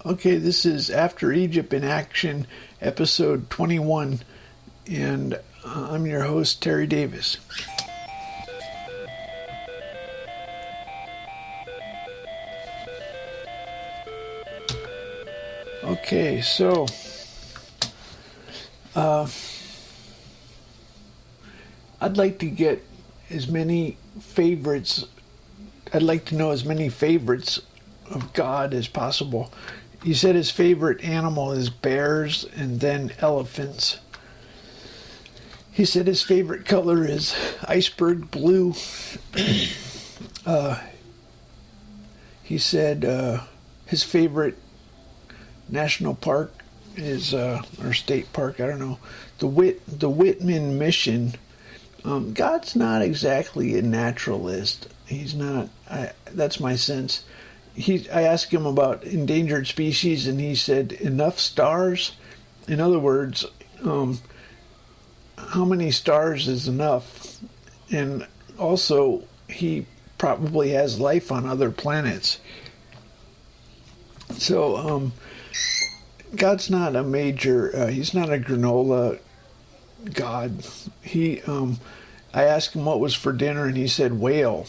Okay, this is After Egypt in Action, episode 21, and I'm your host, Terry Davis. Okay, so I'd like to get as many favorites. I'd like to know as many favorites of God as possible. He said his favorite animal is bears and then elephants. He said his favorite color is iceberg blue. He said his favorite national park is, or state park, I don't know, the Whitman Mission. God's not exactly a naturalist. He's not. That's my sense. I asked him about endangered species, and he said enough stars. In other words, how many stars is enough? And also, he probably has life on other planets. So, God's not a major. He's not a granola God. I asked him what was for dinner, and he said whale.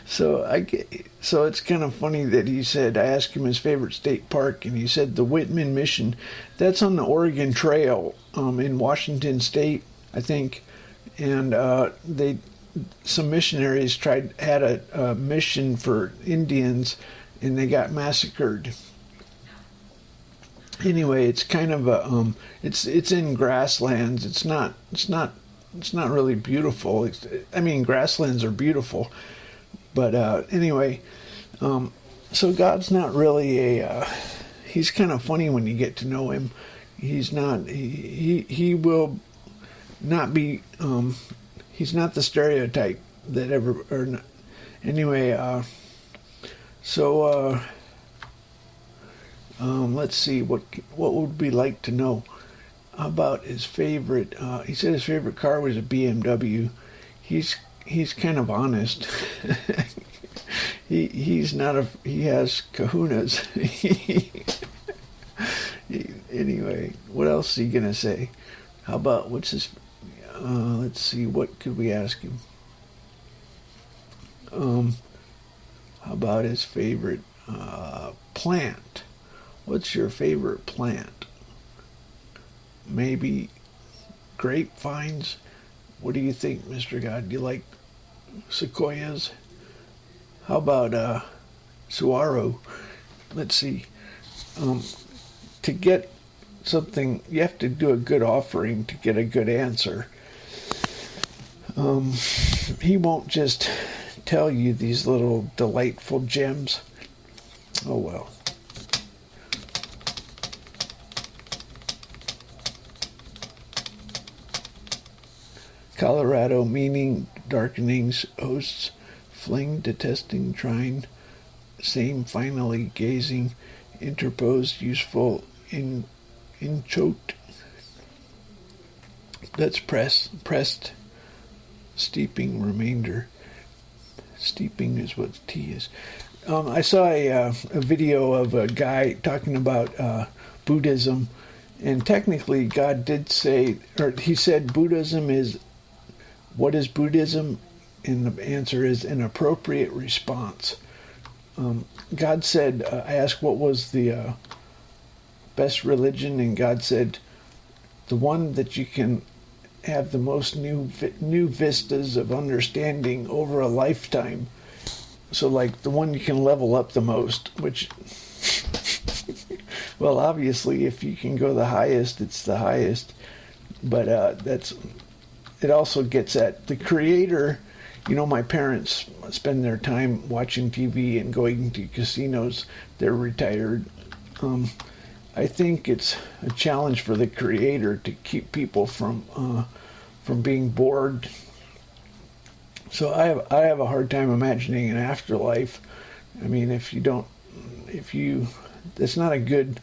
So it's kind of funny that he said, I asked him his favorite state park, and he said the Whitman Mission. That's on the Oregon Trail in Washington State, I think. And some missionaries had a mission for Indians, and they got massacred. Anyway, it's kind of a it's in grasslands. It's not really beautiful. Grasslands are beautiful. But anyway, so God's not really he's kind of funny when you get to know him. He's not, he will not be, he's not the stereotype that ever, or not. Anyway, let's see, what would we like to know about his favorite, he said his favorite car was a BMW. He's kind of honest. He has kahunas. Anyway, what else is he gonna say? How about what's his? Let's see, what could we ask him? How about his favorite plant? What's your favorite plant? Maybe grapevines. What do you think, Mr. God? Do you like sequoias? How about saguaro? Let's see. To get something, you have to do a good offering to get a good answer. He won't just tell you these little delightful gems. Oh well. Colorado, meaning darkenings, hosts, fling, detesting, trying, same, finally, gazing, interposed, useful, in choked. That's pressed, steeping, remainder. Steeping is what T is. I saw a video of a guy talking about Buddhism, and technically God did say, or he said Buddhism is, what is Buddhism? And the answer is an appropriate response. God said, I asked what was the best religion, and God said, the one that you can have the most new vistas of understanding over a lifetime. So like the one you can level up the most, which, well, obviously if you can go the highest, it's the highest. But it also gets at the Creator. You know, my parents spend their time watching TV and going to casinos. They're retired. I think it's a challenge for the Creator to keep people from being bored. So I have a hard time imagining an afterlife. I mean, that's not a good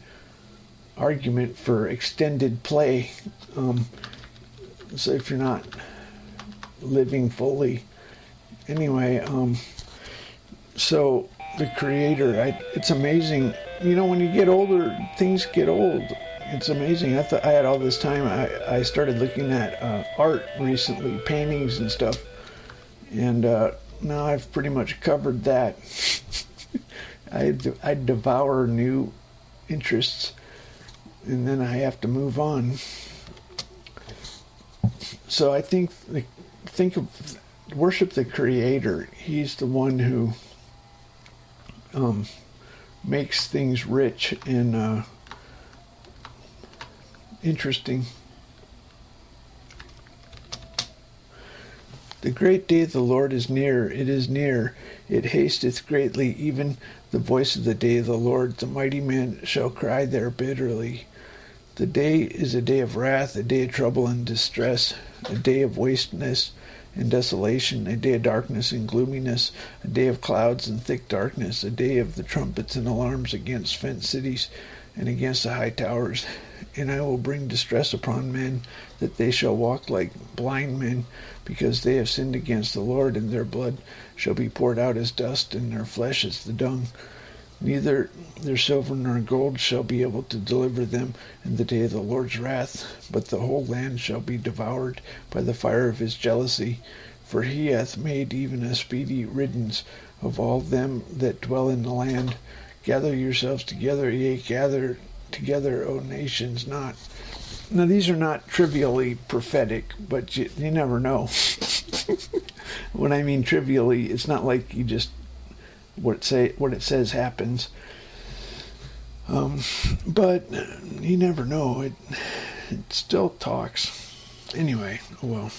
argument for extended play. So if you're not living fully. Anyway, so the Creator. It's amazing. You know, when you get older, things get old. It's amazing. I thought I had all this time. I started looking at art recently, paintings and stuff, and now I've pretty much covered that. I devour new interests, and then I have to move on. So I think worship the Creator. He's the one who makes things rich and interesting. The great day of the Lord is near. It is near. It hasteth greatly, even the voice of the day of the Lord. The mighty man shall cry there bitterly. The day is a day of wrath, a day of trouble and distress, a day of wasteness and desolation, a day of darkness and gloominess, a day of clouds and thick darkness, a day of the trumpets and alarms against fenced cities and against the high towers. And I will bring distress upon men, that they shall walk like blind men, because they have sinned against the Lord, and their blood shall be poured out as dust, and their flesh as the dung. Neither their silver nor gold shall be able to deliver them in the day of the Lord's wrath, but the whole land shall be devoured by the fire of his jealousy. For he hath made even a speedy riddance of all them that dwell in the land. Gather yourselves together, yea, gather together, O nations, not. Now these are not trivially prophetic, but you never know. When I mean trivially, it's not like you just what it says happens. But you never know. It still talks. Anyway, well.